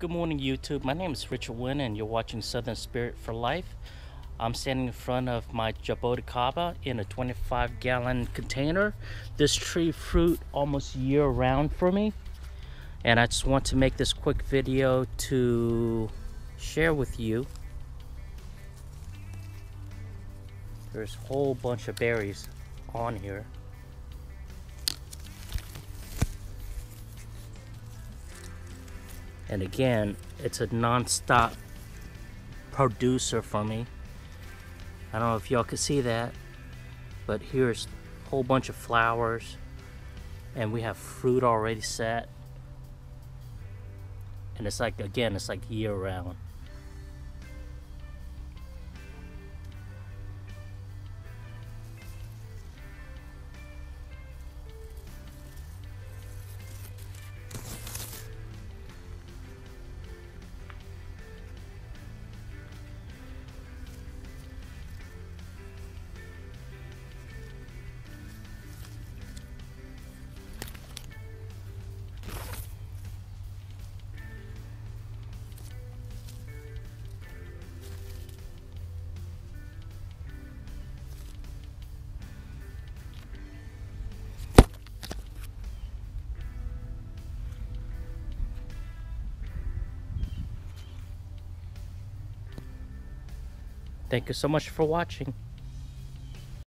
Good morning, YouTube. My name is Richard Wynn, and you're watching Southern Spirit for Life. I'm standing in front of my Jaboticaba in a 25-gallon container. This tree fruit almost year-round for me, and I just want to make this quick video to share with you. There's a whole bunch of berries on here. And again, it's a non-stop producer for me. I don't know if y'all can see that, but here's a whole bunch of flowers, and we have fruit already set. And it's like, again, it's like year round. Thank you so much for watching.